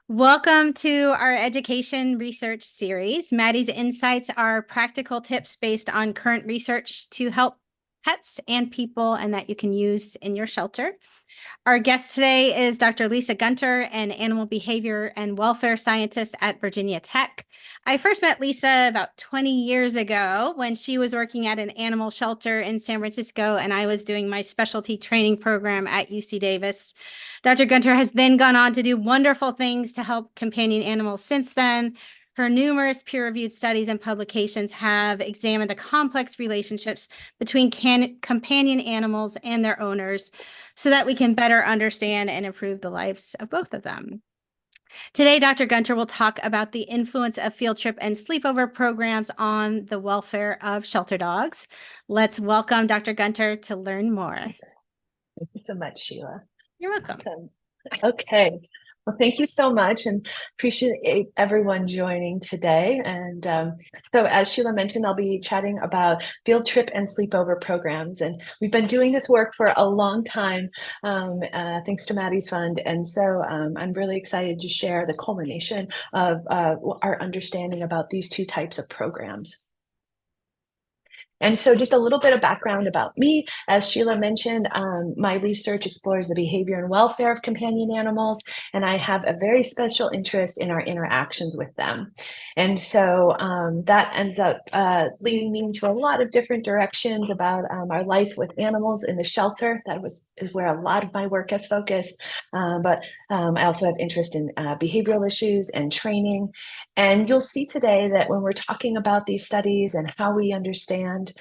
Welcome to our education research series. Maddie's insights are practical tips based on current research to help pets and people and that you can use in your shelter. Our guest today is Dr. Lisa Gunter, an animal behavior and welfare scientist at Virginia Tech. I first met Lisa about 20 years ago when she was working at an animal shelter in San Francisco, and I was doing my specialty training program at UC Davis. Dr. Gunter has then gone on to do wonderful things to help companion animals since then. Her numerous peer-reviewed studies and publications have examined the complex relationships between companion animals and their owners so that we can better understand and improve the lives of both of them. Today, Dr. Gunter will talk about the influence of field trip and sleepover programs on the welfare of shelter dogs. Let's welcome Dr. Gunter to learn more. Thank you so much, Sheila. You're welcome. Awesome. Okay. Well, thank you so much and appreciate everyone joining today. And so as Sheila mentioned, I'll be chatting about field trip and sleepover programs. And we've been doing this work for a long time, thanks to Maddie's fund. And so I'm really excited to share the culmination of our understanding about these two types of programs. And so just a little bit of background about me. As Sheila mentioned, my research explores the behavior and welfare of companion animals, and I have a very special interest in our interactions with them. And so that ends up leading me into a lot of different directions about our life with animals in the shelter. Is where a lot of my work has focused. But I also have interest in behavioral issues and training. And you'll see today that when we're talking about these studies and how we understand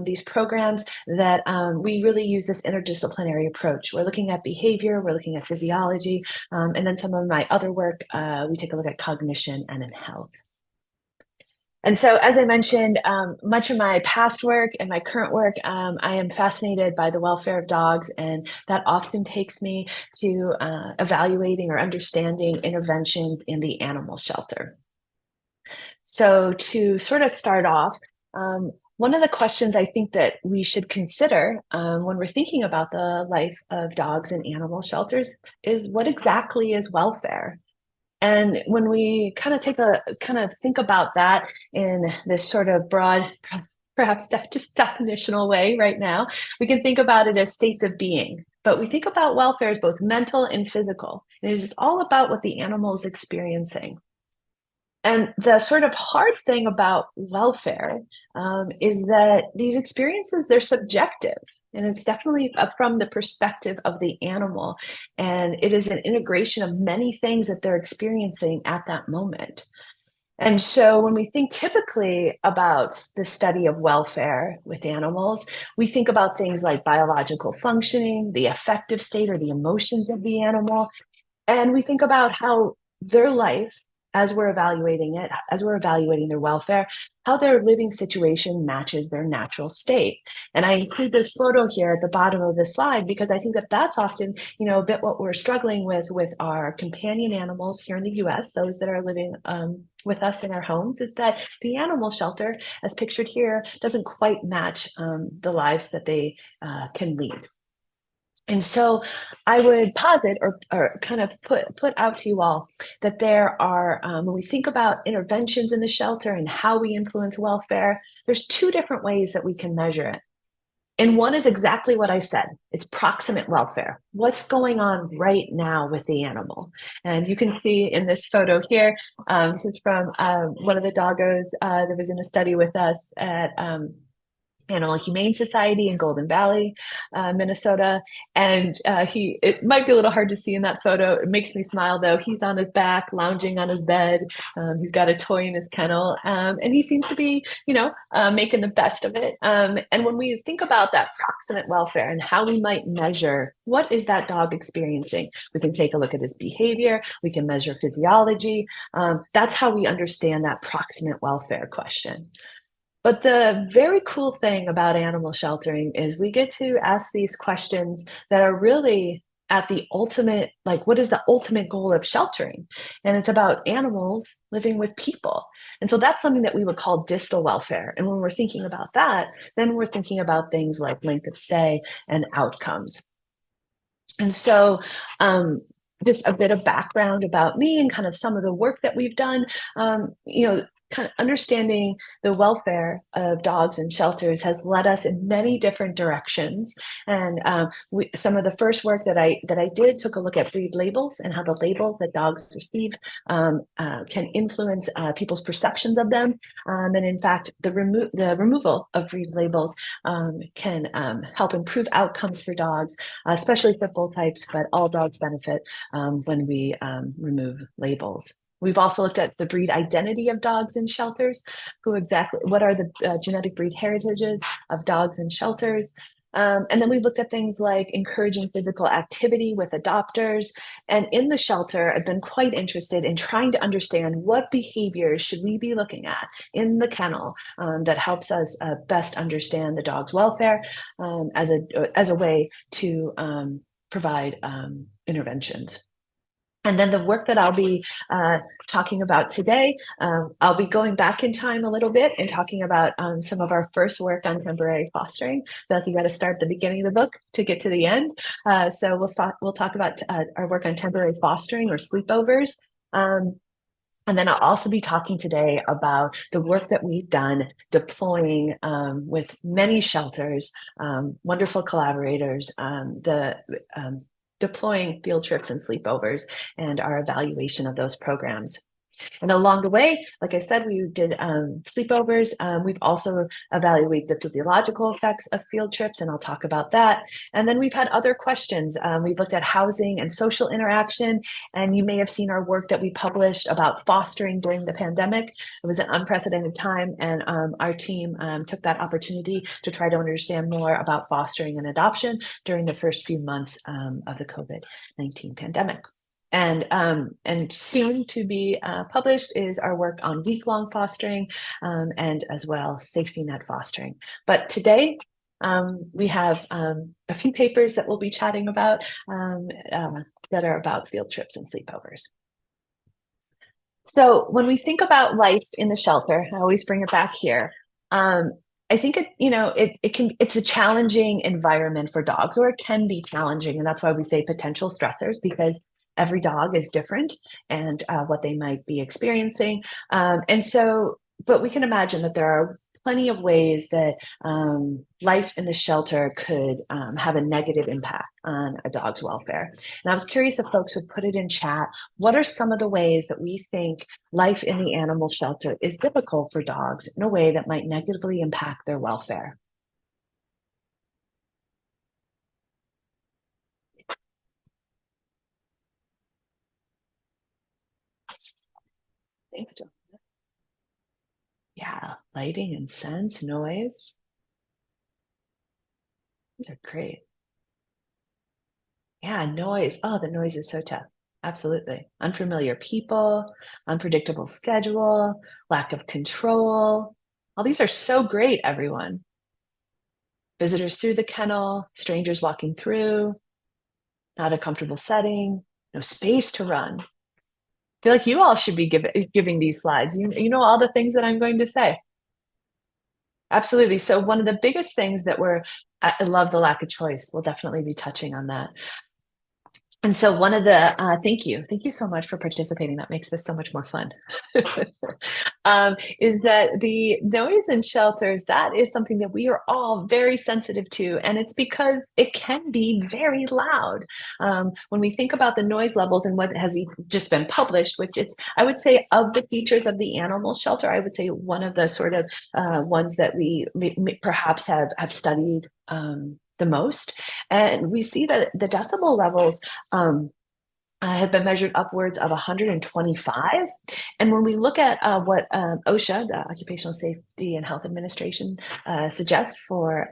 these programs, that we really use this interdisciplinary approach. We're looking at behavior, we're looking at physiology, and then some of my other work, we take a look at cognition and in health. And so, as I mentioned, much of my past work and my current work, I am fascinated by the welfare of dogs, and that often takes me to evaluating or understanding interventions in the animal shelter. So to sort of start off, one of the questions I think that we should consider when we're thinking about the life of dogs in animal shelters is what exactly is welfare? And when we kind of think about that in this sort of broad, perhaps just definitional way right now, we can think about it as states of being. But we think about welfare as both mental and physical. And it is all about what the animal is experiencing. And the sort of hard thing about welfare is that these experiences, they're subjective. And it's definitely from the perspective of the animal. And it is an integration of many things that they're experiencing at that moment. And so when we think typically about the study of welfare with animals, we think about things like biological functioning, the affective state or the emotions of the animal. And we think about how their life, as we're evaluating it, as we're evaluating their welfare, how their living situation matches their natural state. And I include this photo here at the bottom of the slide because I think that that's often, a bit what we're struggling with our companion animals here in the US, those that are living with us in our homes, is that the animal shelter, as pictured here, doesn't quite match the lives that they can lead. And so I would posit or kind of put out to you all that there are, when we think about interventions in the shelter and how we influence welfare, there's two different ways that we can measure it. And one is exactly what I said. It's proximate welfare. What's going on right now with the animal? And you can see in this photo here, this is from one of the doggos that was in a study with us at Animal Humane Society in Golden Valley, Minnesota. And it might be a little hard to see in that photo. It makes me smile though. He's on his back, lounging on his bed. He's got a toy in his kennel. And he seems to be, making the best of it. And when we think about that proximate welfare and how we might measure what is that dog experiencing, we can take a look at his behavior. We can measure physiology. That's how we understand that proximate welfare question. But the very cool thing about animal sheltering is we get to ask these questions that are really at the ultimate, like, what is the ultimate goal of sheltering? And it's about animals living with people. And so that's something that we would call distal welfare. And when we're thinking about that, then we're thinking about things like length of stay and outcomes. And so just a bit of background about me and kind of some of the work that we've done. Kind of understanding the welfare of dogs in shelters has led us in many different directions. And some of the first work that I did took a look at breed labels and how the labels that dogs receive can influence people's perceptions of them. And in fact, the removal of breed labels can help improve outcomes for dogs, especially for full types, but all dogs benefit when we remove labels. We've also looked at the breed identity of dogs in shelters, what are the genetic breed heritages of dogs in shelters. And then we looked at things like encouraging physical activity with adopters. And in the shelter, I've been quite interested in trying to understand what behaviors should we be looking at in the kennel that helps us best understand the dog's welfare as a way to provide interventions. And then the work that I'll be talking about today, I'll be going back in time a little bit and talking about some of our first work on temporary fostering. I feel like you got to start at the beginning of the book to get to the end. So we'll talk about our work on temporary fostering or sleepovers. And then I'll also be talking today about the work that we've done deploying with many shelters, wonderful collaborators, deploying field trips and sleepovers and our evaluation of those programs. And along the way, like I said, we did sleepovers. We've also evaluated the physiological effects of field trips, and I'll talk about that. And then we've had other questions. We've looked at housing and social interaction, and you may have seen our work that we published about fostering during the pandemic. It was an unprecedented time, and our team took that opportunity to try to understand more about fostering and adoption during the first few months of the COVID-19 pandemic. And soon to be published is our work on week-long fostering and as well safety net fostering. But today we have a few papers that we'll be chatting about that are about field trips and sleepovers. So when we think about life in the shelter, I always bring it back here. I think it's a challenging environment for dogs, or it can be challenging, and that's why we say potential stressors, because every dog is different and what they might be experiencing. But we can imagine that there are plenty of ways that life in the shelter could have a negative impact on a dog's welfare. And I was curious if folks would put it in chat. What are some of the ways that we think life in the animal shelter is difficult for dogs in a way that might negatively impact their welfare? Thanks, Joe. Yeah, lighting and sense, noise. These are great. Yeah, noise. Oh, the noise is so tough. Absolutely. Unfamiliar people, unpredictable schedule, lack of control. All these are so great, everyone. Visitors through the kennel, strangers walking through, not a comfortable setting, no space to run. I feel like you all should be giving these slides. You know all the things that I'm going to say. Absolutely. So one of the biggest things that I love the lack of choice. We'll definitely be touching on that. And so one of the, thank you so much for participating. That makes this so much more fun. Is that the noise in shelters, that is something that we are all very sensitive to. And it's because it can be very loud. When we think about the noise levels and what has just been published, which I would say of the features of the animal shelter, I would say one of the sort of ones that we perhaps have studied the most. And we see that the decibel levels have been measured upwards of 125. And when we look at what OSHA, the Occupational Safety and Health Administration, suggests for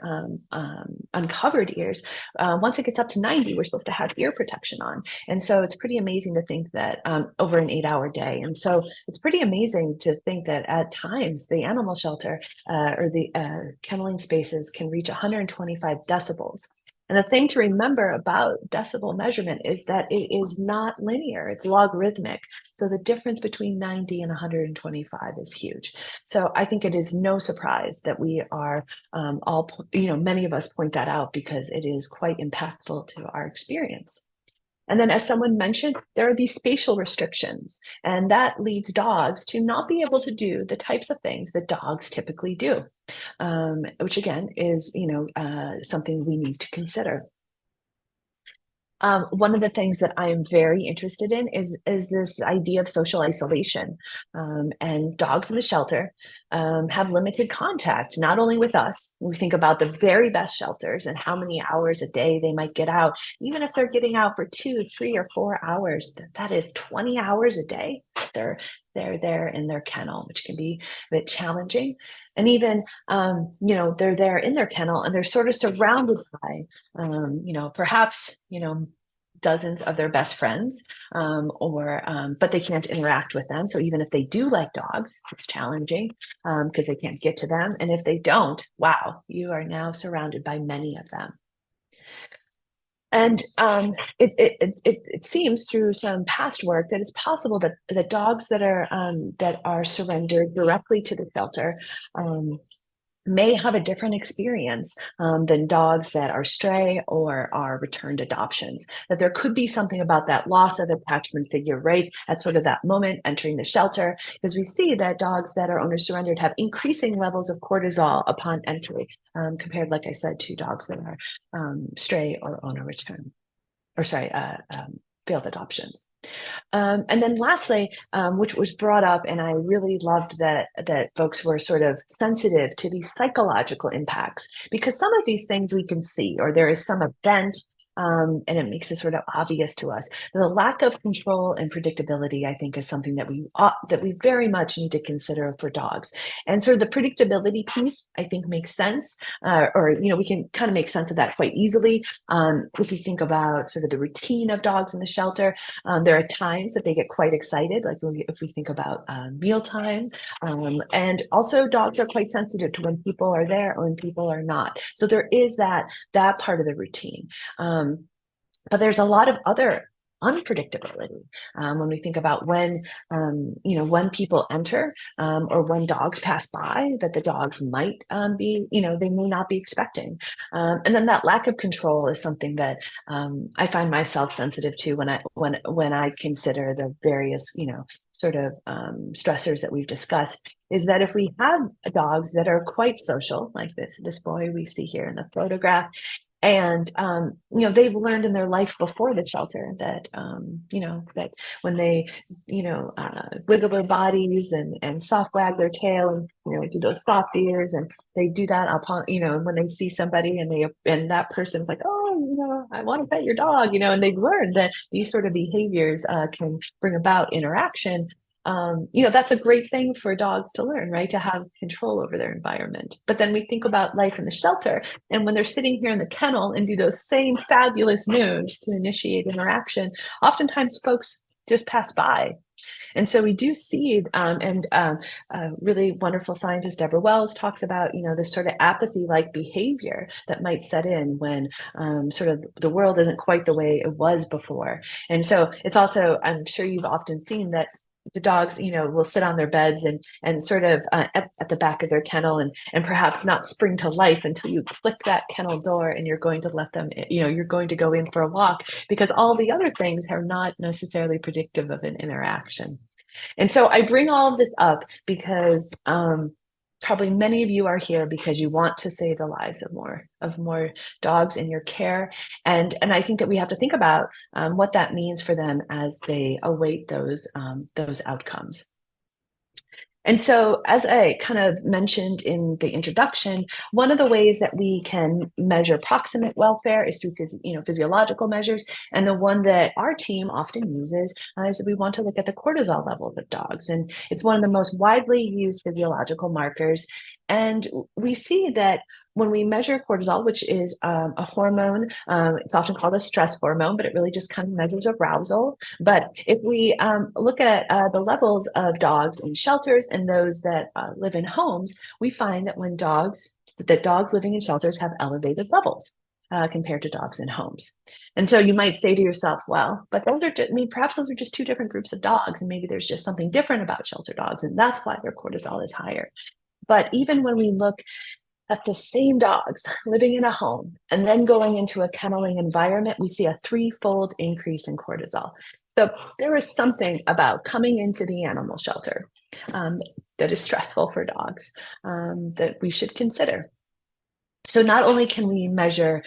uncovered ears, once it gets up to 90, we're supposed to have ear protection on. And so it's pretty amazing to think that over an 8-hour day. And so it's pretty amazing to think that at times the animal shelter or the kenneling spaces can reach 125 decibels. And the thing to remember about decibel measurement is that it is not linear, it's logarithmic. So the difference between 90 and 125 is huge. So I think it is no surprise that we are many of us point that out because it is quite impactful to our experience. And then, as someone mentioned, there are these spatial restrictions, and that leads dogs to not be able to do the types of things that dogs typically do, which again is, something we need to consider. One of the things that I am very interested in is this idea of social isolation. And dogs in the shelter have limited contact, not only with us. We think about the very best shelters and how many hours a day they might get out. Even if they're getting out for 2, 3, or 4 hours, that is 20 hours a day. They're there in their kennel, which can be a bit challenging. And even, they're there in their kennel and they're sort of surrounded by, perhaps, dozens of their best friends, but they can't interact with them. So even if they do like dogs, it's challenging because they can't get to them. And if they don't, wow, you are now surrounded by many of them. And it seems through some past work that it's possible that dogs that are surrendered directly to the shelter may have a different experience than dogs that are stray or are returned adoptions. That there could be something about that loss of attachment figure right at sort of that moment entering the shelter, because we see that dogs that are owner surrendered have increasing levels of cortisol upon entry compared, like I said, to dogs that are stray or owner return, or sorry, failed adoptions. And then lastly, which was brought up, and I really loved that folks were sort of sensitive to these psychological impacts, because some of these things we can see, or there is some event, and it makes it sort of obvious to us. The lack of control and predictability, I think, is something that we very much need to consider for dogs. And sort of the predictability piece, I think, makes sense, or we can kind of make sense of that quite easily. If we think about sort of the routine of dogs in the shelter, there are times that they get quite excited, like if we think about mealtime, and also dogs are quite sensitive to when people are there or when people are not. So there is that part of the routine. But there's a lot of other unpredictability when we think about when people enter or when dogs pass by, that the dogs might be, they may not be expecting. And then that lack of control is something that I find myself sensitive to when I consider the various, sort of stressors that we've discussed, is that if we have dogs that are quite social, like this boy we see here in the photograph, and they've learned in their life before the shelter that that when they wiggle their bodies and soft wag their tail and do those soft ears, and they do that upon when they see somebody and that person's like, oh, I want to pet your dog, and they've learned that these sort of behaviors can bring about interaction. That's a great thing for dogs to learn, right? To have control over their environment. But then we think about life in the shelter, and when they're sitting here in the kennel and do those same fabulous moves to initiate interaction, oftentimes folks just pass by. And so we do see, really wonderful scientist Deborah Wells talks about, this sort of apathy-like behavior that might set in when sort of the world isn't quite the way it was before. And so it's also, I'm sure you've often seen that the dogs, will sit on their beds and sort of at the back of their kennel and perhaps not spring to life until you click that kennel door and you're going to let them, you're going to go in for a walk, because all the other things are not necessarily predictive of an interaction. And so I bring all of this up because probably many of you are here because you want to save the lives of more dogs in your care, and I think that we have to think about what that means for them as they await those outcomes. And so, as I kind of mentioned in the introduction, one of the ways that we can measure proximate welfare is through physiological measures. And the one that our team often uses is we want to look at the cortisol levels of dogs. And it's one of the most widely used physiological markers. And we see that when we measure cortisol, which is a hormone, it's often called a stress hormone, but it really just kind of measures arousal. But if we look at the levels of dogs in shelters and those that live in homes, we find that dogs living in shelters have elevated levels compared to dogs in homes. And so you might say to yourself, well, but perhaps those are just two different groups of dogs, and maybe there's just something different about shelter dogs, and that's why their cortisol is higher. But even when we look that the same dogs living in a home and then going into a kenneling environment, we see a threefold increase in cortisol. So there is something about coming into the animal shelter that is stressful for dogs that we should consider. So not only can we measure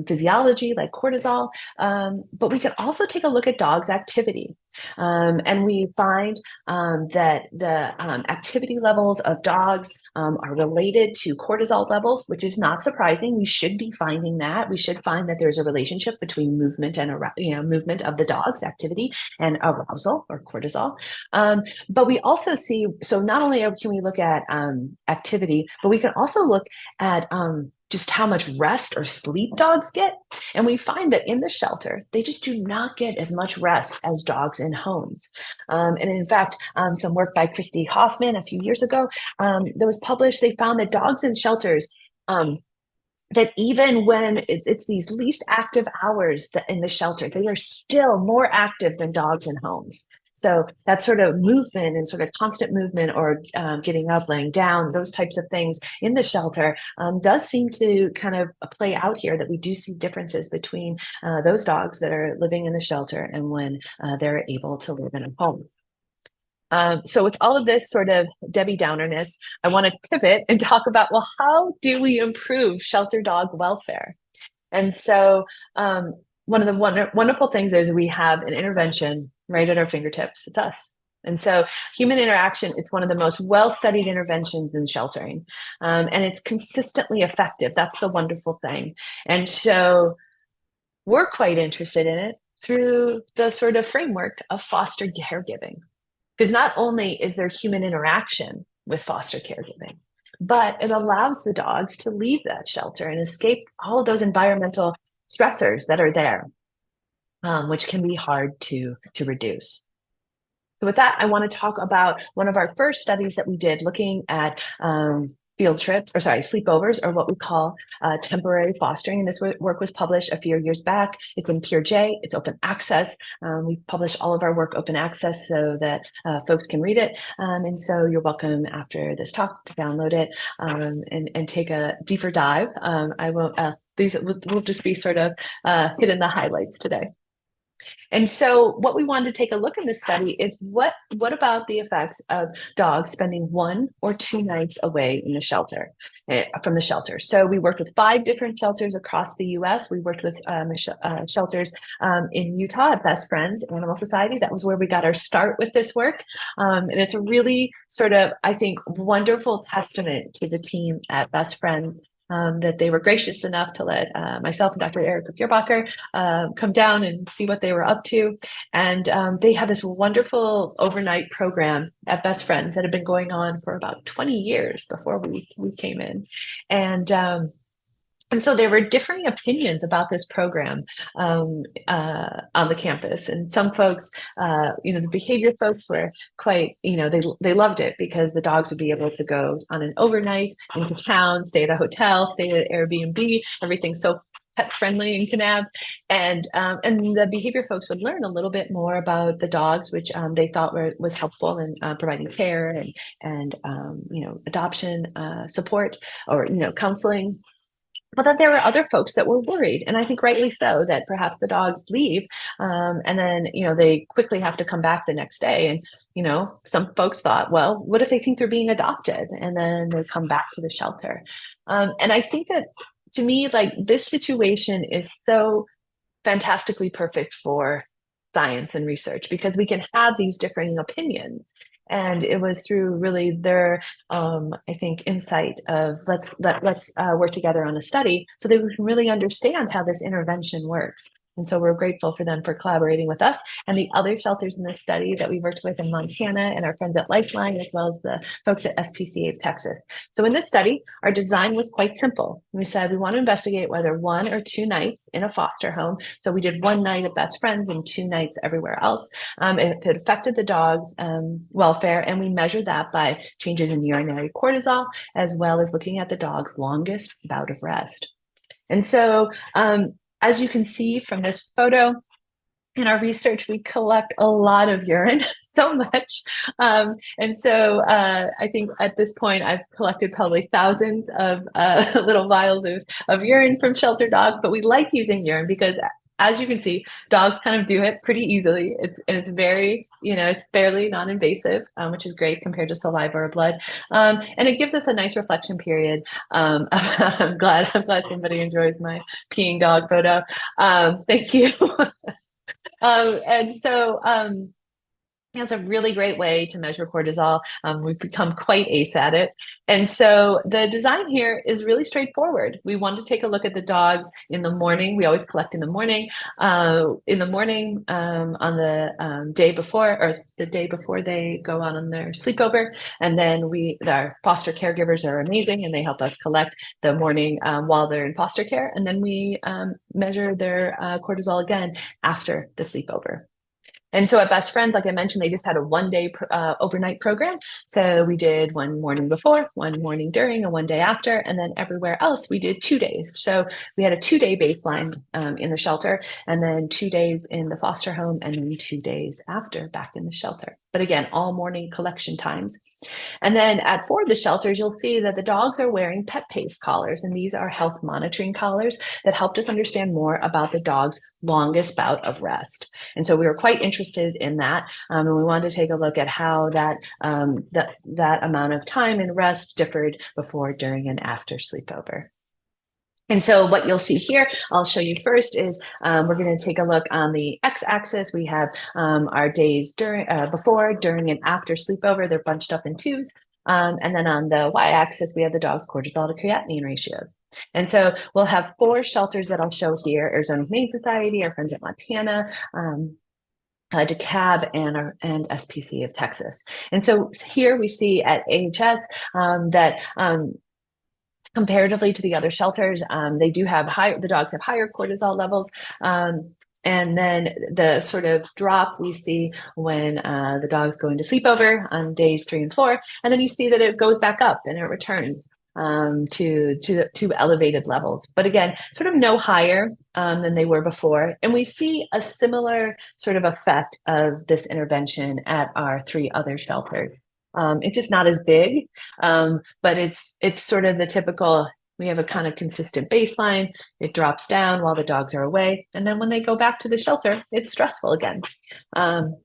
physiology like cortisol, but we can also take a look at dogs' activity. And we find that the activity levels of dogs are related to cortisol levels, which is not surprising. We should be finding that. We should find that there's a relationship between movement and movement of the dog's activity and arousal or cortisol. But we also see, so not only can we look at activity, but we can also look at just how much rest or sleep dogs get. And we find that in the shelter, they just do not get as much rest as dogs in homes. And in fact, some work by Christy Hoffman a few years ago that was published, they found that dogs in shelters that even when it's these least active hours that in the shelter, they are still more active than dogs in homes. So that sort of movement and sort of constant movement or getting up, laying down, those types of things in the shelter does seem to kind of play out here, that we do see differences between those dogs that are living in the shelter and when they're able to live in a home. So with all of this sort of Debbie Downerness, I want to pivot and talk about, well, how do we improve shelter dog welfare? And so one of the wonderful things is we have an intervention right at our fingertips. It's us. And so human interaction is one of the most well-studied interventions in sheltering. And it's consistently effective. That's the wonderful thing. And so we're quite interested in it through the sort of framework of foster caregiving. Because not only is there human interaction with foster caregiving, but it allows the dogs to leave that shelter and escape all of those environmental stressors that are there, which can be hard to reduce. So with that, I want to talk about one of our first studies that we did looking at field trips, or sorry, sleepovers, or what we call temporary fostering. And this work was published a few years back. It's in Peer J. It's open access. We publish all of our work open access so that folks can read it. And so you're welcome after this talk to download it and take a deeper dive. I won't. These will just be sort of hitting the highlights today. And so what we wanted to take a look in this study is what about the effects of dogs spending 1 or 2 nights away in the shelter, from the shelter. So we worked with 5 different shelters across the US. We worked with shelters in Utah at Best Friends Animal Society. That was where we got our start with this work. And it's a really sort of, I think, wonderful testament to the team at Best Friends that they were gracious enough to let myself and Dr. Erica Fierbacher come down and see what they were up to. And they had this wonderful overnight program at Best Friends that had been going on for about 20 years before we came in. And so there were differing opinions about this program on the campus. And some folks, the behavior folks were quite, they loved it because the dogs would be able to go on an overnight into town, stay at a hotel, stay at Airbnb, everything's so pet friendly in Kanab. And the behavior folks would learn a little bit more about the dogs, which they thought was helpful in providing care and adoption support or, counseling. But then there were other folks that were worried, and I think rightly so, that perhaps the dogs leave and then, they quickly have to come back the next day. And, some folks thought, well, what if they think they're being adopted and then they come back to the shelter? And I think that to me, like, this situation is so fantastically perfect for science and research because we can have these differing opinions. And it was through really their, I think, insight of let's work together on a study so that we can really understand how this intervention works. And so we're grateful for them for collaborating with us and the other shelters in this study that we worked with in Montana and our friends at Lifeline, as well as the folks at SPCA of Texas. So in this study, our design was quite simple. We said we want to investigate whether 1 or 2 nights in a foster home. So we did 1 night at Best Friends and 2 nights everywhere else. If it affected the dog's welfare, and we measured that by changes in urinary cortisol, as well as looking at the dog's longest bout of rest. And so as you can see from this photo, in our research, we collect a lot of urine, so much. And so I think at this point, I've collected probably thousands of little vials of urine from shelter dogs, but we like using urine because as you can see, dogs kind of do it pretty easily. It's very, it's fairly non-invasive, which is great compared to saliva or blood. And it gives us a nice reflection period. I'm glad somebody enjoys my peeing dog photo. Thank you. And so it's a really great way to measure cortisol. We've become quite ace at it. And so the design here is really straightforward. We want to take a look at the dogs in the morning. We always collect in the morning. On the day before, or the day before they go on their sleepover. And then our foster caregivers are amazing and they help us collect the morning while they're in foster care. And then we measure their cortisol again after the sleepover. And so at Best Friends, like I mentioned, they just had a 1-day overnight program. So we did one morning before, one morning during, and one day after. And then everywhere else, we did 2 days. So we had a 2-day baseline in the shelter, and then 2 days in the foster home, and then 2 days after back in the shelter. But again, all morning collection times. And then at 4 of the shelters, you'll see that the dogs are wearing pet pace collars. And these are health monitoring collars that helped us understand more about the dog's longest bout of rest. And so we were quite interested in that. And we wanted to take a look at how that amount of time and rest differed before, during, and after sleepover. And so what you'll see here, I'll show you first, is we're going to take a look on the x-axis. We have our days before, during, and after sleepover. They're bunched up in twos. And then on the y-axis, we have the dog's cortisol to creatinine ratios. And so we'll have 4 shelters that I'll show here: Arizona Humane Society, our friends at Montana, DeKalb, and SPC of Texas. And so here we see at AHS that comparatively to the other shelters, the dogs have higher cortisol levels. And then the sort of drop we see when the dogs go into sleepover on days 3 and 4, and then you see that it goes back up and it returns to elevated levels. But again, sort of no higher than they were before. And we see a similar sort of effect of this intervention at our 3 other shelters. It's just not as big, but it's sort of the typical. We have a kind of consistent baseline. It drops down while the dogs are away. And then when they go back to the shelter, it's stressful again. When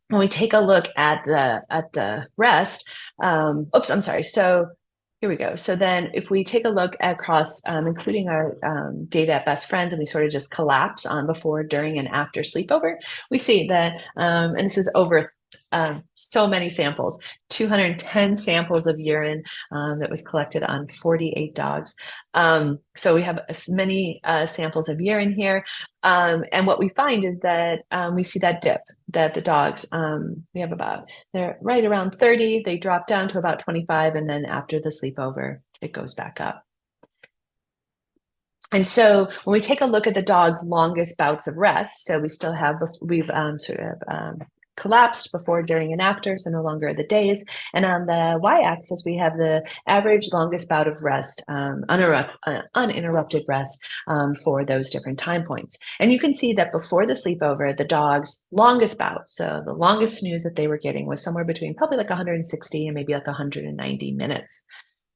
we take a look at the rest, I'm sorry. So here we go. So then if we take a look across, including our data at Best Friends, and we sort of just collapse on before, during, and after sleepover, we see that, and this is over so many samples, 210 samples of urine that was collected on 48 dogs. So we have many samples of urine here. And what we find is that we see that dip, that the dogs, we have they're right around 30, they drop down to about 25, and then after the sleepover, it goes back up. And so when we take a look at the dog's longest bouts of rest, so we've sort of collapsed before, during, and after, so no longer the days. And on the y-axis, we have the average longest bout of rest, uninterrupted rest for those different time points. And you can see that before the sleepover, the dog's longest bout, so the longest snooze that they were getting, was somewhere between probably like 160 and maybe like 190 minutes.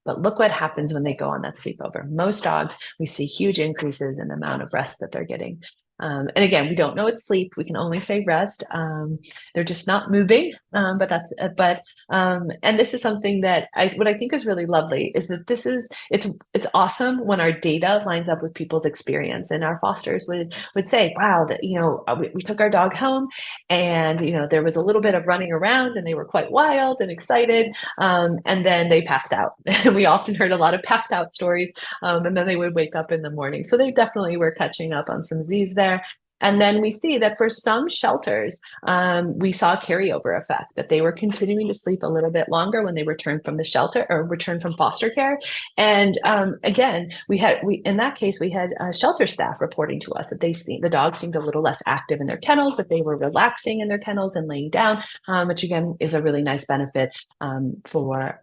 But look what happens when they go on that sleepover. Most dogs, we see huge increases in the amount of rest that they're getting. And again, we don't know it's sleep. We can only say rest. They're just not moving. And this is something that what I think is really lovely is that it's awesome when our data lines up with people's experience, and our fosters would say, wow, that, we took our dog home, and, there was a little bit of running around, and they were quite wild and excited. And then they passed out. And we often heard a lot of passed out stories. And then they would wake up in the morning. So they definitely were catching up on some Z's there. And then we see that for some shelters, we saw a carryover effect, that they were continuing to sleep a little bit longer when they returned from the shelter or returned from foster care. And again, in that case, we had shelter staff reporting to us that the dogs seemed a little less active in their kennels, that they were relaxing in their kennels and laying down, which again is a really nice benefit for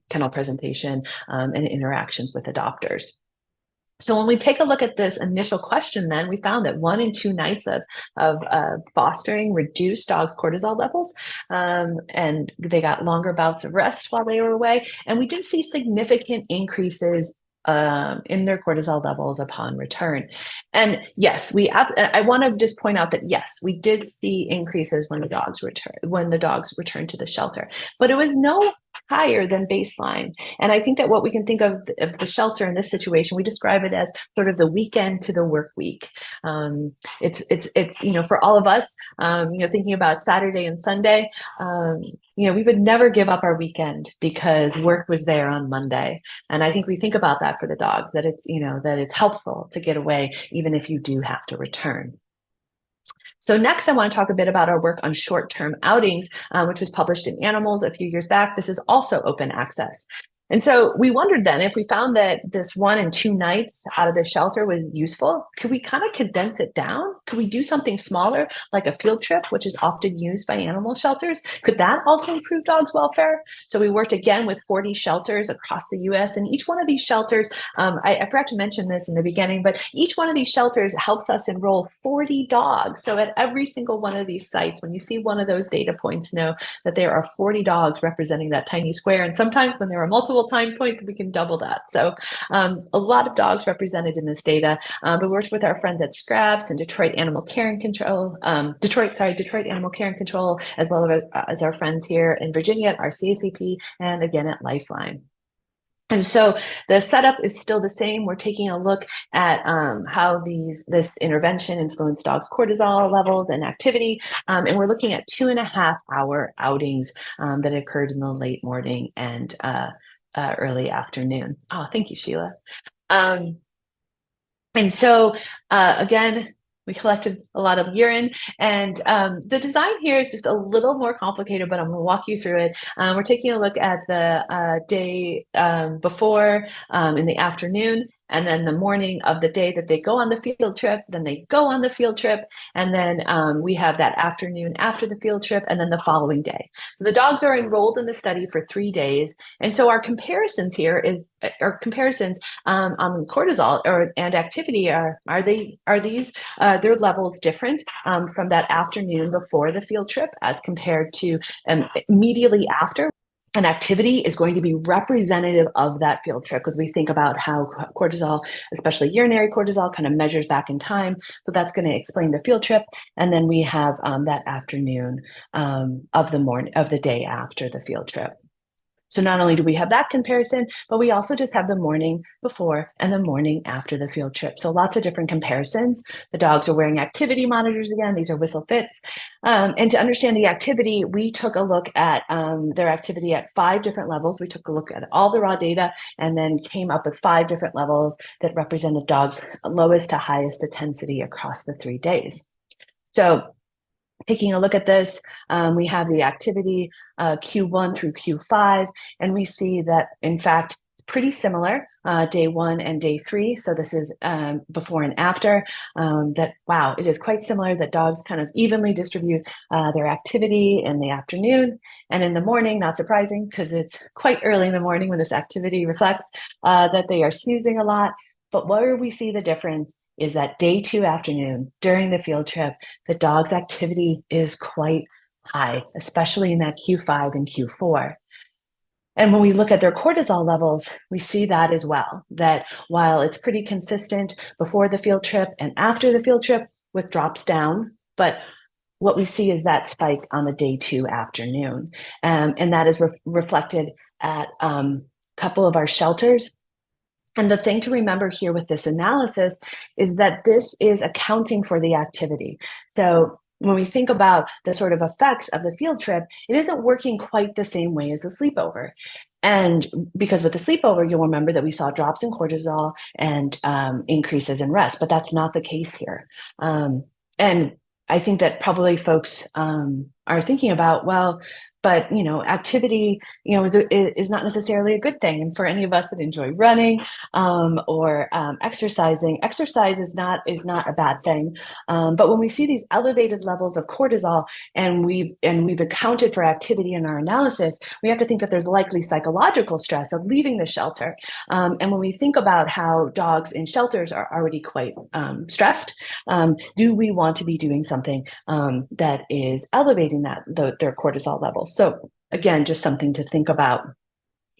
kennel presentation and interactions with adopters. So when we take a look at this initial question, then we found that 1 and 2 nights of fostering reduced dogs' cortisol levels, and they got longer bouts of rest while they were away. And we did see significant increases in their cortisol levels upon return. And yes, I want to just point out that yes, we did see increases when the dogs returned to the shelter, but it was no higher than baseline. And I think that what we can think of the shelter in this situation, we describe it as sort of the weekend to the work week. It's for all of us, thinking about Saturday and Sunday, we would never give up our weekend because work was there on Monday. And I think we think about that for the dogs, that it's helpful to get away even if you do have to return. So next, I want to talk a bit about our work on short-term outings, which was published in Animals a few years back. This is also open access. And so we wondered then, if we found that this 1 and 2 nights out of the shelter was useful, could we kind of condense it down? Could we do something smaller, like a field trip, which is often used by animal shelters? Could that also improve dogs' welfare? So we worked again with 40 shelters across the US, and each one of these shelters, I forgot to mention this in the beginning, but each one of these shelters helps us enroll 40 dogs. So at every single one of these sites, when you see one of those data points, know that there are 40 dogs representing that tiny square. And sometimes when there are multiple time points, we can double that. So a lot of dogs represented in this data. We worked with our friends at Scraps and Detroit Animal Care and Control, Detroit Animal Care and Control, as well as our friends here in Virginia at RCACP and again at Lifeline. And so the setup is still the same. We're taking a look at how this intervention influenced dogs' cortisol levels and activity. And we're looking at 2.5-hour outings that occurred in the late morning and early afternoon. Oh, thank you, Sheila. And so again, we collected a lot of urine, and the design here is just a little more complicated, but I'm going to walk you through it. We're taking a look at the day before in the afternoon, and then the morning of the day that they go on the field trip, then they go on the field trip, and then we have that afternoon after the field trip, and then the following day. So the dogs are enrolled in the study for 3 days, and so our comparisons here are comparisons on cortisol and activity. Are these their levels different from that afternoon before the field trip as compared to immediately after? An activity is going to be representative of that field trip, because we think about how cortisol, especially urinary cortisol, kind of measures back in time. So that's going to explain the field trip. And then we have that afternoon of the day after the field trip. So not only do we have that comparison, but we also just have the morning before and the morning after the field trip. So lots of different comparisons. The dogs are wearing activity monitors again. These are whistle fits. And to understand the activity, we took a look at their activity at 5 different levels. We took a look at all the raw data and then came up with 5 different levels that represented dogs' lowest to highest intensity across the 3 days. So taking a look at this, we have the activity Q1 through Q5, and we see that, in fact, it's pretty similar, day 1 and day 3. So this is before and after. Wow, it is quite similar that dogs kind of evenly distribute their activity in the afternoon and in the morning. Not surprising, because it's quite early in the morning when this activity reflects that they are snoozing a lot. But where we see the difference is that day 2 afternoon during the field trip, the dog's activity is quite high, especially in that Q5 and Q4. And when we look at their cortisol levels, we see that as well, that while it's pretty consistent before the field trip and after the field trip with drops down, but what we see is that spike on the day 2 afternoon. And that is reflected at a couple of our shelters. And the thing to remember here with this analysis is that this is accounting for the activity. So when we think about the sort of effects of the field trip, it isn't working quite the same way as the sleepover. And because with the sleepover, you'll remember that we saw drops in cortisol and increases in rest, but that's not the case here. And I think that probably folks are thinking about, well, but activity is not necessarily a good thing. And for any of us that enjoy running or exercising, exercise is not a bad thing. But when we see these elevated levels of cortisol and we've accounted for activity in our analysis, we have to think that there's likely psychological stress of leaving the shelter. And when we think about how dogs in shelters are already quite stressed, do we want to be doing something that is elevating their cortisol levels? So again, just something to think about.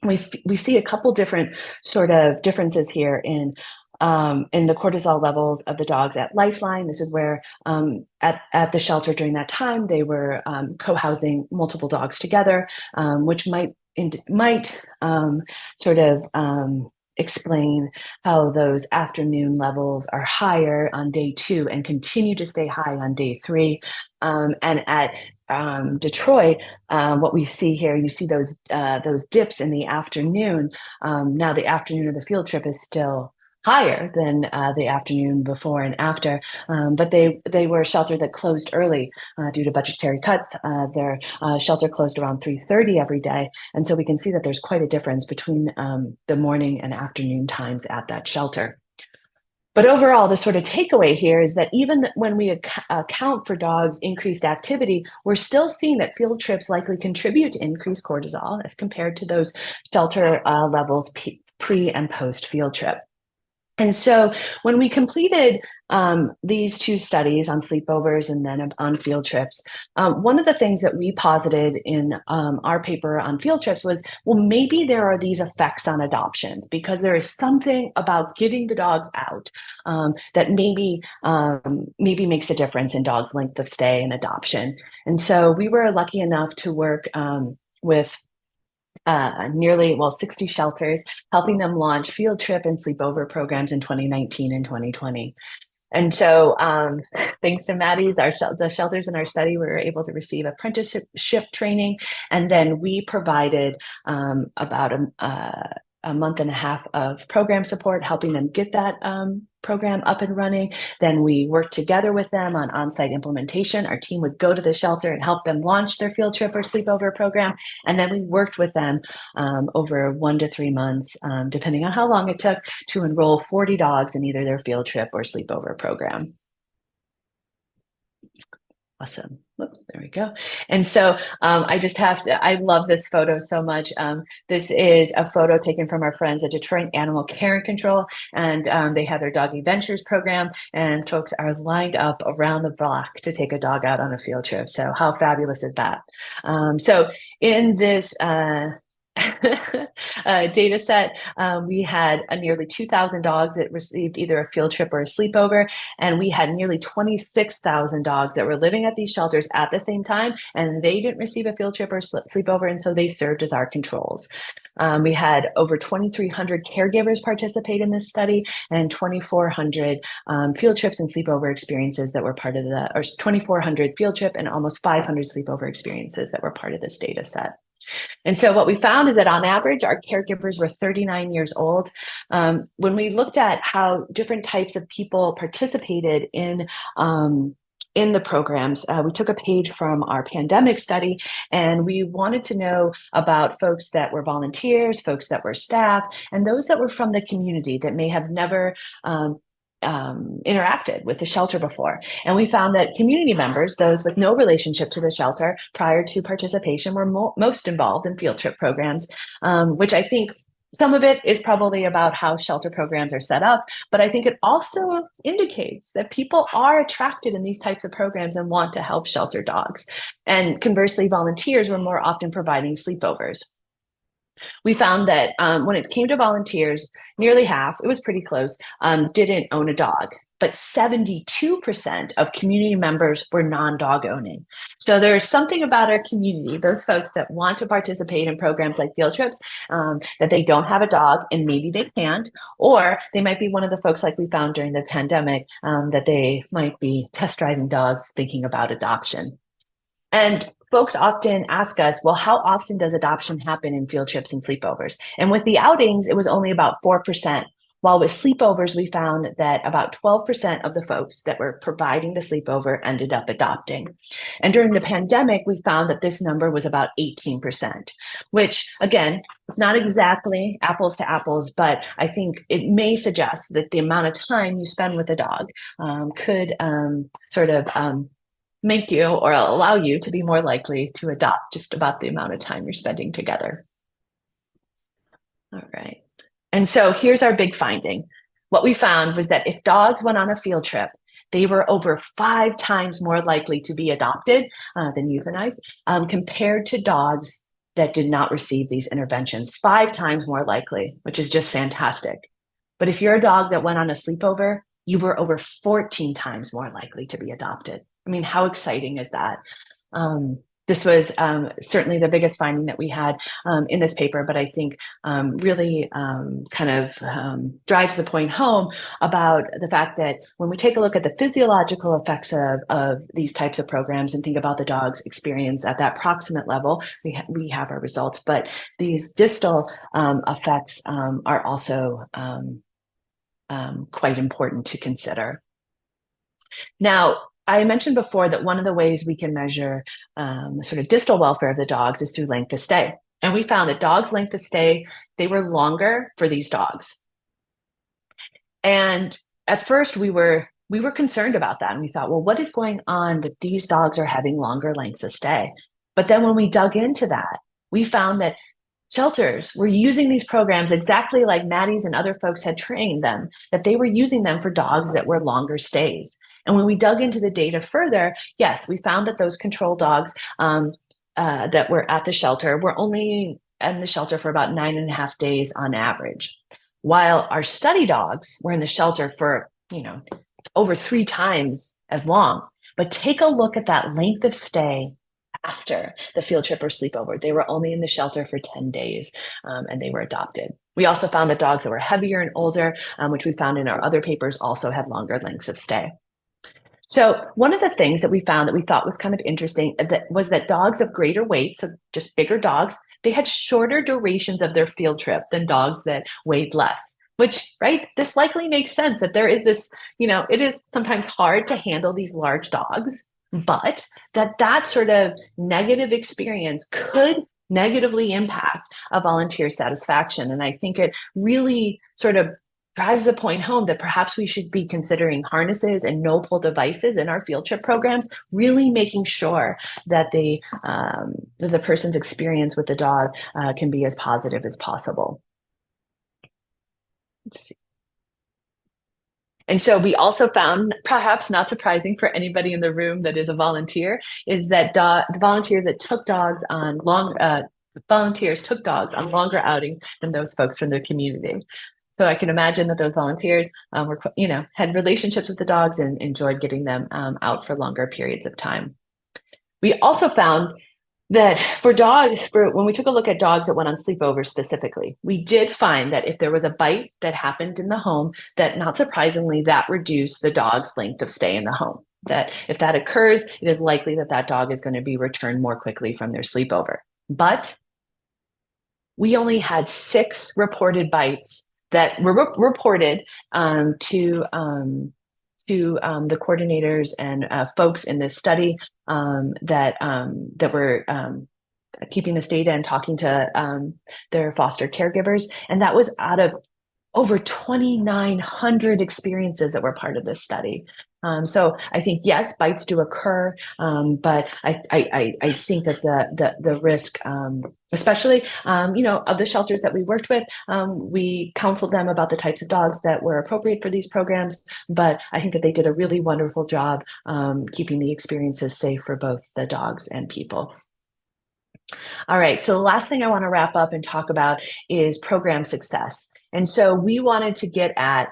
We see a couple different sort of differences here in the cortisol levels of the dogs at Lifeline. This is where at the shelter during that time, they were co-housing multiple dogs together, which might sort of explain how those afternoon levels are higher on day 2 and continue to stay high on day 3. And at Detroit, what we see here, you see those dips in the afternoon. Now the afternoon of the field trip is still higher than the afternoon before and after, but they were a shelter that closed early due to budgetary cuts. Their shelter closed around 3:30 every day, and so we can see that there's quite a difference between the morning and afternoon times at that shelter. But overall, the sort of takeaway here is that even when we account for dogs' increased activity, we're still seeing that field trips likely contribute to increased cortisol as compared to those shelter levels pre and post field trip. And so when we completed these 2 studies on sleepovers and then on field trips, one of the things that we posited in our paper on field trips was, well, maybe there are these effects on adoptions because there is something about getting the dogs out that maybe makes a difference in dogs' length of stay and adoption. And so we were lucky enough to work with nearly 60 shelters, helping them launch field trip and sleepover programs in 2019 and 2020. And so thanks to Maddie's, the shelters in our study were able to receive apprenticeship training. And then we provided about a month and a half of program support, helping them get that program up and running. Then we worked together with them on on-site implementation. Our team would go to the shelter and help them launch their field trip or sleepover program. And then we worked with them over 1 to 3 months, depending on how long it took, to enroll 40 dogs in either their field trip or sleepover program. Awesome. Whoops, there we go. And so I love this photo so much. This is a photo taken from our friends at Detroit Animal Care and Control, and they have their Doggy Ventures program, and folks are lined up around the block to take a dog out on a field trip. So how fabulous is that? So in this data set, we had nearly 2,000 dogs that received either a field trip or a sleepover, and we had nearly 26,000 dogs that were living at these shelters at the same time, and they didn't receive a field trip or sleepover, and so they served as our controls. We had over 2,300 caregivers participate in this study, and 2,400 field trips and sleepover experiences that were part of 2,400 field trip and almost 500 sleepover experiences that were part of this data set. And so what we found is that on average, our caregivers were 39 years old. When we looked at how different types of people participated in the programs, we took a page from our pandemic study, and we wanted to know about folks that were volunteers, folks that were staff, and those that were from the community that may have never interacted with the shelter before. And we found that community members, those with no relationship to the shelter prior to participation, were most involved in field trip programs, which I think some of it is probably about how shelter programs are set up, but I think it also indicates that people are attracted in these types of programs and want to help shelter dogs. And conversely, volunteers were more often providing sleepovers. We found that when it came to volunteers, nearly half, it was pretty close, didn't own a dog, but 72% of community members were non-dog owning. So there's something about our community, those folks that want to participate in programs like field trips, that they don't have a dog and maybe they can't, or they might be one of the folks like we found during the pandemic, that they might be test driving dogs thinking about adoption. And folks often ask us, well, how often does adoption happen in field trips and sleepovers? And with the outings, it was only about 4% While with sleepovers, we found that about 12% of the folks that were providing the sleepover ended up adopting. And during the pandemic, we found that this number was about 18%, which again, it's not exactly apples to apples, but I think it may suggest that the amount of time you spend with a dog could sort of make you or allow you to be more likely to adopt just about the amount of time you're spending together. All right. And so here's our big finding. What we found was that if dogs went on a field trip, they were over 5 times more likely to be adopted than euthanized compared to dogs that did not receive these interventions. 5 times more likely, which is just fantastic. But if you're a dog that went on a sleepover, you were over 14 times more likely to be adopted. I mean, how exciting is that? This was certainly the biggest finding that we had in this paper, but I think really kind of drives the point home about the fact that when we take a look at the physiological effects of these types of programs and think about the dog's experience at that proximate level, we have our results, but these distal effects are also quite important to consider. Now, I mentioned before that one of the ways we can measure sort of distal welfare of the dogs is through length of stay. And we found that dogs' length of stay, they were longer for these dogs. And at first we were concerned about that. And we thought, well, what is going on that these dogs are having longer lengths of stay? But then when we dug into that, we found that shelters were using these programs exactly like Maddie's and other folks had trained them, that they were using them for dogs that were longer stays. And when we dug into the data further, yes, we found that those control dogs that were at the shelter were only in the shelter for about 9.5 days on average, while our study dogs were in the shelter for, over 3 times as long. But take a look at that length of stay after the field trip or sleepover. They were only in the shelter for 10 days and they were adopted. We also found that dogs that were heavier and older, which we found in our other papers, also had longer lengths of stay. So one of the things that we found that we thought was kind of interesting was that dogs of greater weight, so just bigger dogs, they had shorter durations of their field trip than dogs that weighed less, which, right, this likely makes sense that there is this, it is sometimes hard to handle these large dogs, but that sort of negative experience could negatively impact a volunteer's satisfaction. And I think it really sort of drives the point home that perhaps we should be considering harnesses and no-pull devices in our field trip programs, really making sure that the person's experience with the dog can be as positive as possible. Let's see. And so we also found, perhaps not surprising for anybody in the room that is a volunteer, is that the volunteers that took dogs on volunteers took dogs on longer outings than those folks from their community. So I can imagine that those volunteers were, had relationships with the dogs and enjoyed getting them out for longer periods of time. We also found that for dogs, when we took a look at dogs that went on sleepovers specifically, we did find that if there was a bite that happened in the home, that not surprisingly, that reduced the dog's length of stay in the home. That if that occurs, it is likely that that dog is going to be returned more quickly from their sleepover. But we only had 6 reported bites that were reported to the coordinators and folks in this study that were keeping this data and talking to their foster caregivers. And that was out of over 2,900 experiences that were part of this study. So I think, yes, bites do occur, but I think that the risk, especially, of the shelters that we worked with, we counseled them about the types of dogs that were appropriate for these programs, but I think that they did a really wonderful job keeping the experiences safe for both the dogs and people. All right, so the last thing I want to wrap up and talk about is program success. And so we wanted to get at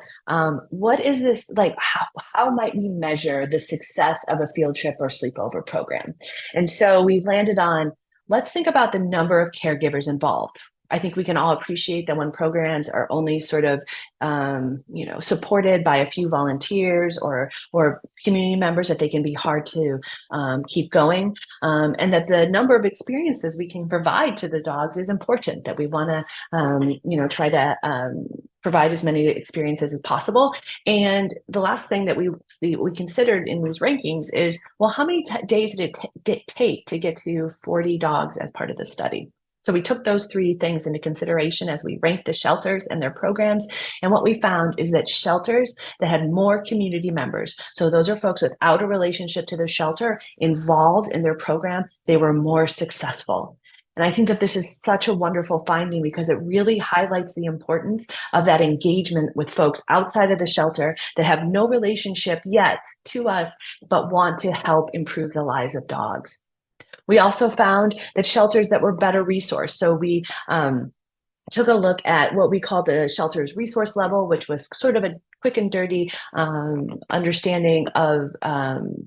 what is this like, how might we measure the success of a field trip or sleepover program? And so we landed on, let's think about the number of caregivers involved. I think we can all appreciate that when programs are only sort of, supported by a few volunteers or community members, that they can be hard to keep going, and that the number of experiences we can provide to the dogs is important. That we want to, try to provide as many experiences as possible. And the last thing that we considered in these rankings is, well, how many days did it take to get to 40 dogs as part of the study? So we took those three things into consideration as we ranked the shelters and their programs. And what we found is that shelters that had more community members, so those are folks without a relationship to the shelter involved in their program, they were more successful. And I think that this is such a wonderful finding because it really highlights the importance of that engagement with folks outside of the shelter that have no relationship yet to us, but want to help improve the lives of dogs. We also found that shelters that were better resourced. So we took a look at what we call the shelter's resource level, which was sort of a quick and dirty understanding of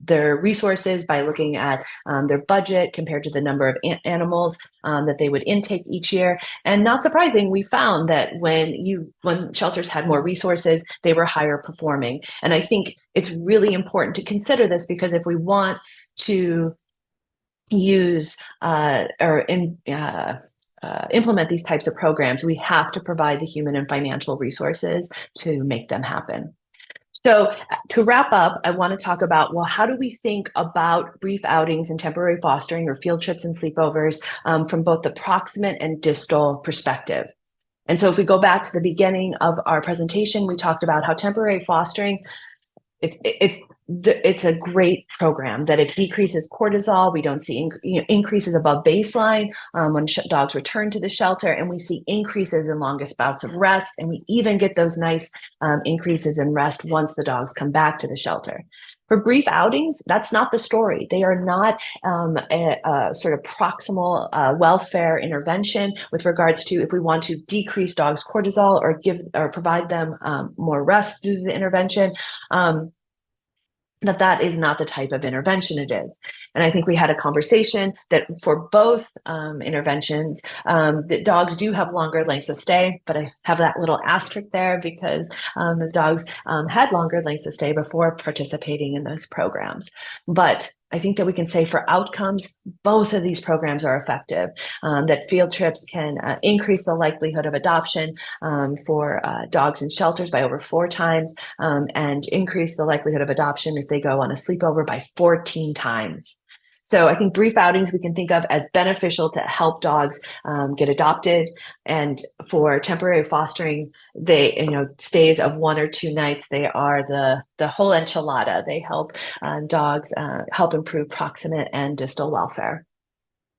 their resources by looking at their budget compared to the number of animals that they would intake each year. And not surprising, we found that when shelters had more resources, they were higher performing. And I think it's really important to consider this because if we want to use implement these types of programs, we have to provide the human and financial resources to make them happen. So to wrap up, I want to talk about, well, how do we think about brief outings and temporary fostering or field trips and sleepovers from both the proximate and distal perspective? And so if we go back to the beginning of our presentation, we talked about how temporary fostering, it's a great program, that it decreases cortisol. We don't see increases above baseline when dogs return to the shelter, and we see increases in longest bouts of rest, and we even get those nice increases in rest once the dogs come back to the shelter. For brief outings, that's not the story. They are not a sort of proximal welfare intervention with regards to if we want to decrease dogs' cortisol or provide them more rest due to the intervention. That is not the type of intervention it is. And I think we had a conversation that for both interventions, that dogs do have longer lengths of stay, but I have that little asterisk there because the dogs had longer lengths of stay before participating in those programs. But I think that we can say for outcomes, both of these programs are effective, that field trips can increase the likelihood of adoption for dogs in shelters by over 4 times and increase the likelihood of adoption if they go on a sleepover by 14 times. So I think brief outings we can think of as beneficial to help dogs get adopted. And for temporary fostering, they, stays of 1 or 2 nights, they are the whole enchilada. They help dogs help improve proximate and distal welfare.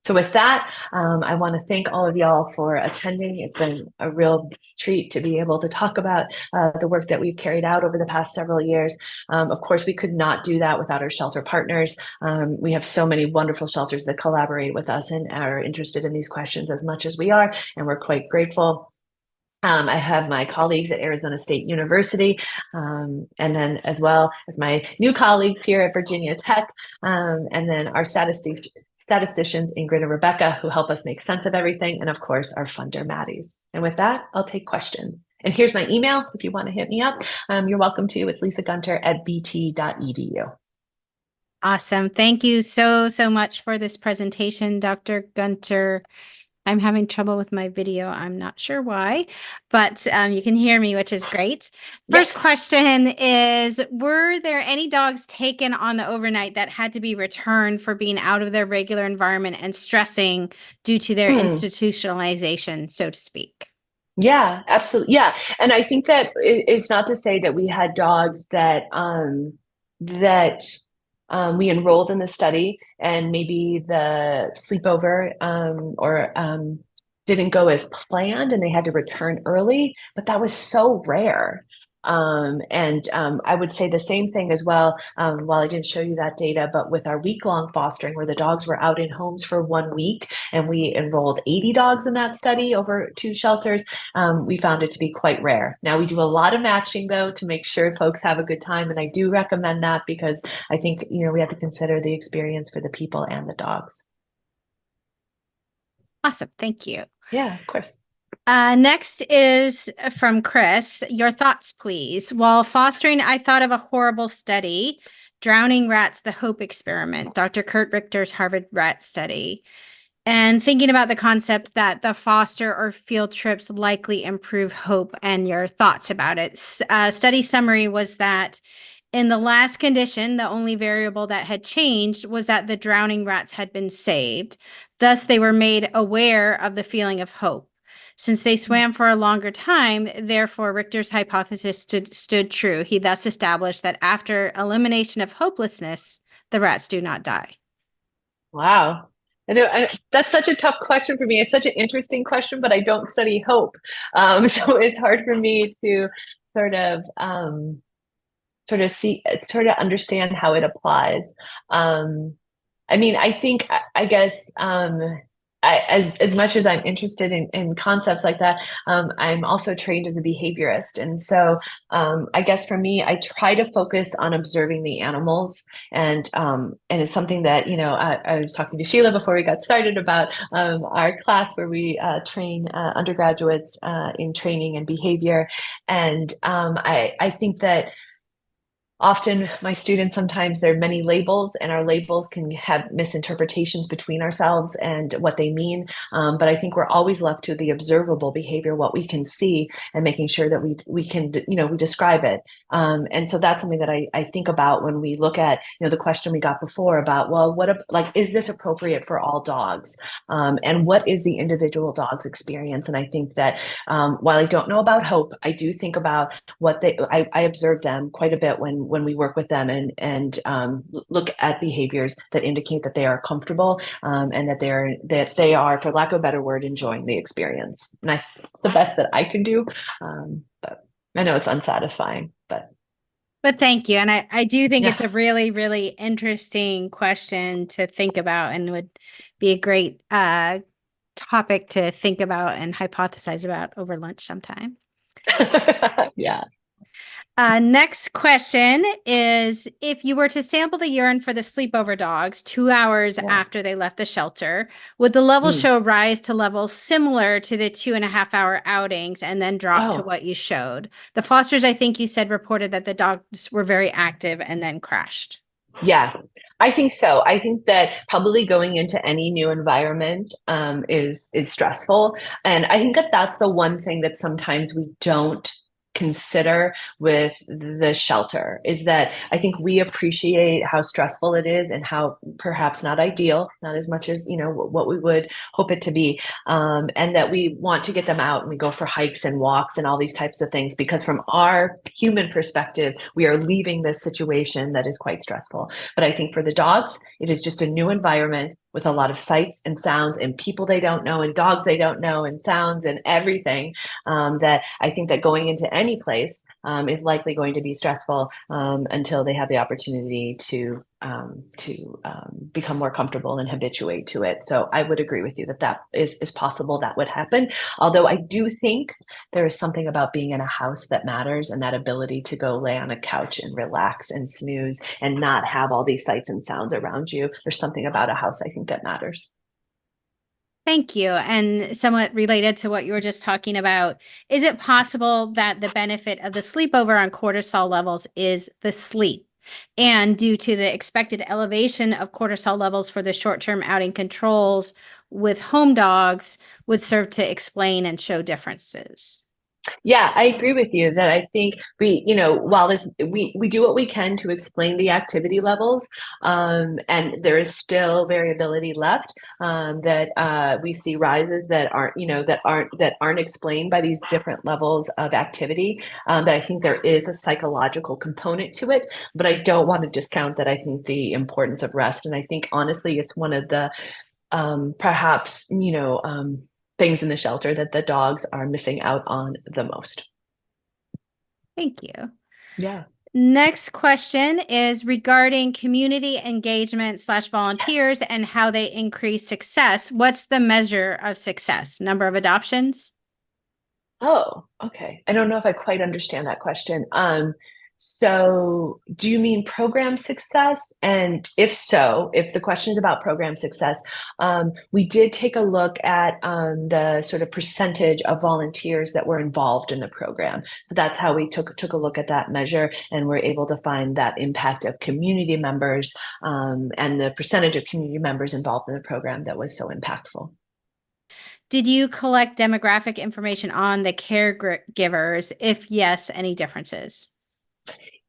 So with that, I want to thank all of y'all for attending. It's been a real treat to be able to talk about the work that we've carried out over the past several years. Of course, we could not do that without our shelter partners. We have so many wonderful shelters that collaborate with us and are interested in these questions as much as we are, and we're quite grateful. I have my colleagues at Arizona State University, and then as well as my new colleagues here at Virginia Tech, and then our statisticians, Ingrid and Rebecca, who help us make sense of everything, and of course, our funder, Maddie's. And with that, I'll take questions. And here's my email if you want to hit me up. You're welcome to. It's lisagunter@bt.edu. Awesome. Thank you so much for this presentation, Dr. Gunter. I'm having trouble with my video. I'm not sure why, but you can hear me, which is great. First Yes. question is, were there any dogs taken on the overnight that had to be returned for being out of their regular environment and stressing due to their institutionalization, so to speak? Yeah, absolutely. Yeah. And I think that it's not to say that we had dogs that we enrolled in the study and maybe the sleepover didn't go as planned and they had to return early, but that was so rare. I would say the same thing as well, while I didn't show you that data, but with our week-long fostering where the dogs were out in homes for 1 week and we enrolled 80 dogs in that study over 2 shelters, we found it to be quite rare. Now we do a lot of matching though to make sure folks have a good time, and I do recommend that because I think we have to consider the experience for the people and the dogs. Awesome. Thank you. Yeah, of course. Next is from Chris. Your thoughts, please. While fostering, I thought of a horrible study, Drowning Rats, the Hope Experiment, Dr. Kurt Richter's Harvard Rat Study, and thinking about the concept that the foster or field trips likely improve hope and your thoughts about it. Study summary was that in the last condition, the only variable that had changed was that the drowning rats had been saved. Thus, they were made aware of the feeling of hope. Since they swam for a longer time, therefore, Richter's hypothesis stood true. He thus established that after elimination of hopelessness, the rats do not die. Wow. That's such a tough question for me. It's such an interesting question, but I don't study hope. So it's hard for me to sort of sort of understand how it applies. I mean, I think, I guess, as much as I'm interested in concepts like that, I'm also trained as a behaviorist. And so I guess for me, I try to focus on observing the animals. And it's something that, I was talking to Sheila before we got started about our class where we train undergraduates in training and behavior. And I think that often my students, sometimes there are many labels and our labels can have misinterpretations between ourselves and what they mean. But I think we're always left to the observable behavior, what we can see, and making sure that we can, we describe it. And so that's something that I think about when we look at, the question we got before about, well, is this appropriate for all dogs? And what is the individual dog's experience? And I think that while I don't know about hope, I do think about I observe them quite a bit when we work with them and look at behaviors that indicate that they are comfortable and that they are, for lack of a better word, enjoying the experience. And it's the best that I can do, but I know it's unsatisfying. But thank you. And I do think Yeah. it's a really, really interesting question to think about and would be a great topic to think about and hypothesize about over lunch sometime. Yeah. Next question is, if you were to sample the urine for the sleepover dogs 2 hours after they left the shelter, would the levels show rise to levels similar to the 2.5 hour outings and then drop to what you showed? The fosters, I think you said, reported that the dogs were very active and then crashed. Yeah, I think so. I think that probably going into any new environment is stressful. And I think that that's the one thing that sometimes we don't consider with the shelter is that I think we appreciate how stressful it is and how perhaps not ideal, not as much as, what we would hope it to be. And that we want to get them out and we go for hikes and walks and all these types of things, because from our human perspective, we are leaving this situation that is quite stressful. But I think for the dogs, it is just a new environment with a lot of sights and sounds and people they don't know and dogs they don't know and sounds and everything, that I think that going into any place is likely going to be stressful until they have the opportunity to become more comfortable and habituate to it. So I would agree with you that is possible, that would happen. Although I do think there is something about being in a house that matters, and that ability to go lay on a couch and relax and snooze and not have all these sights and sounds around you. There's something about a house, I think, that matters. Thank you. And somewhat related to what you were just talking about, is it possible that the benefit of the sleepover on cortisol levels is the sleep? And due to the expected elevation of cortisol levels for the short-term outing controls with home dogs would serve to explain and show differences? Yeah, I agree with you that I think while we do what we can to explain the activity levels, and there is still variability left, that we see rises that aren't explained by these different levels of activity. That I think there is a psychological component to it, but I don't want to discount that. I think the importance of rest, and I think honestly, it's one of the perhaps things in the shelter that the dogs are missing out on the most. Thank you. Yeah. Next question is regarding community engagement / volunteers and how they increase success. What's the measure of success? Number of adoptions? Oh, okay. I don't know if I quite understand that question. So, do you mean program success? And if so, if the question is about program success, we did take a look at the sort of percentage of volunteers that were involved in the program. So that's how we took a look at that measure, and we're able to find that impact of community members and the percentage of community members involved in the program that was so impactful. Did you collect demographic information on the caregivers? If yes, any differences?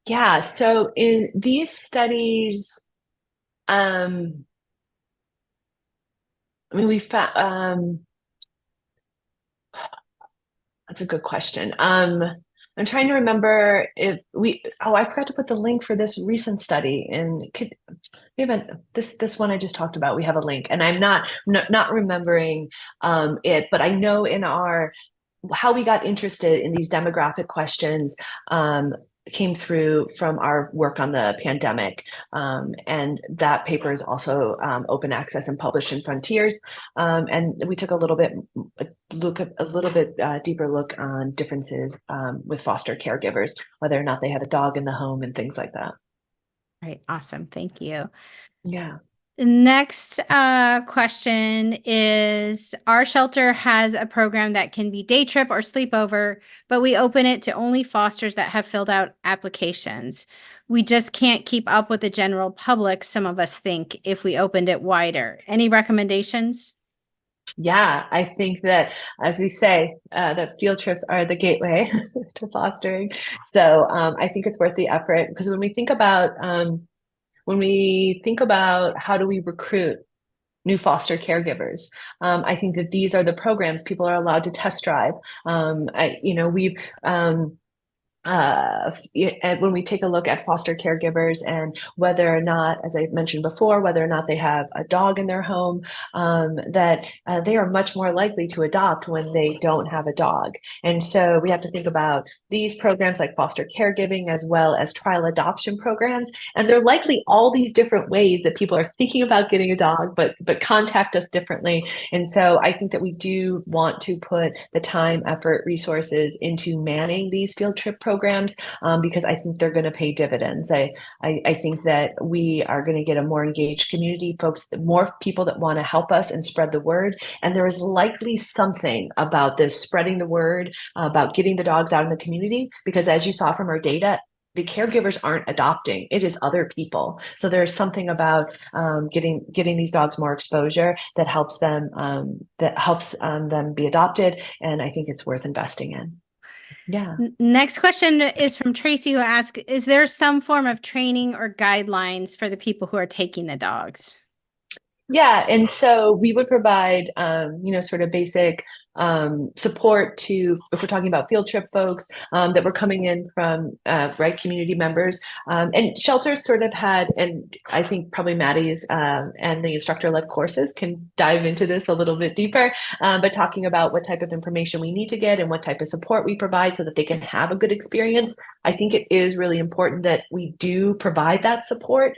Yeah, so in these studies, I mean, we found that's a good question. I'm trying to remember if I forgot to put the link for this recent study, and we haven't this one I just talked about. We have a link, and I'm not remembering it, but I know in our how we got interested in these demographic questions came through from our work on the pandemic. And that paper is also open access and published in Frontiers. And we took a little bit deeper look on differences with foster caregivers, whether or not they had a dog in the home and things like that. Right. Awesome. Thank you. Yeah. The next question is, our shelter has a program that can be day trip or sleepover, but we open it to only fosters that have filled out applications. We just can't keep up with the general public, some of us think, if we opened it wider. Any recommendations? Yeah, I think that, as we say, that field trips are the gateway to fostering. So I think it's worth the effort, because when we think about how do we recruit new foster caregivers, I think that these are the programs people are allowed to test drive. We've when we take a look at foster caregivers and whether or not, as I mentioned before, whether or not they have a dog in their home, that they are much more likely to adopt when they don't have a dog. And so we have to think about these programs like foster caregiving as well as trial adoption programs. And there are likely all these different ways that people are thinking about getting a dog, but contact us differently. And so I think that we do want to put the time, effort, resources into manning these field trip programs, because I think they're going to pay dividends. I think that we are going to get a more engaged community, folks, more people that want to help us and spread the word. And there is likely something about this spreading the word, about getting the dogs out in the community, because as you saw from our data, the caregivers aren't adopting, it is other people. So there's something about getting these dogs more exposure that helps them them be adopted. And I think it's worth investing in. Yeah. Next question is from Tracy, who asks, is there some form of training or guidelines for the people who are taking the dogs? Yeah, and so we would provide, sort of basic support to, if we're talking about field trip folks that were coming in from community members, and shelters sort of had, and I think probably Maddie's and the instructor-led courses can dive into this a little bit deeper, but talking about what type of information we need to get and what type of support we provide so that they can have a good experience. I think it is really important that we do provide that support,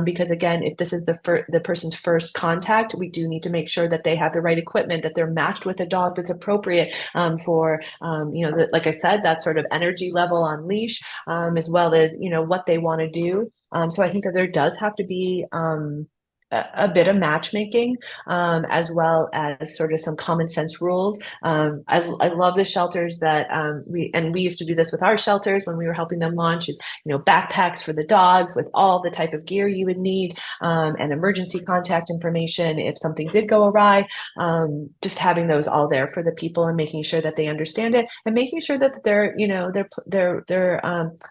because again, if this is the person's first contact, we do need to make sure that they have the right equipment, that they're matched with a dog that's appropriate for, like I said, that sort of energy level on leash, as well as, what they want to do. So I think that there does have to be a bit of matchmaking, as well as sort of some common sense rules. I love the shelters that we used to do this with our shelters when we were helping them launch, is backpacks for the dogs with all the type of gear you would need, and emergency contact information if something did go awry. Just having those all there for the people and making sure that they understand it, and making sure that they're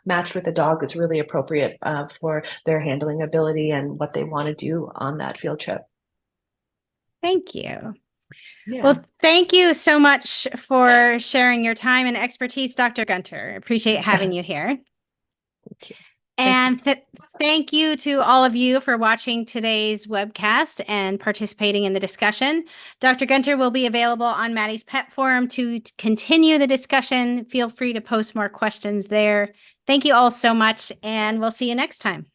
matched with a dog that's really appropriate for their handling ability and what they want to do on that field trip. Thank you. Yeah. Well, thank you so much for sharing your time and expertise, Dr. Gunter. Appreciate having you here. Thank you. And thank you to all of you for watching today's webcast and participating in the discussion. Dr. Gunter will be available on Maddie's Pet Forum to continue the discussion. Feel free to post more questions there. Thank you all so much, and we'll see you next time.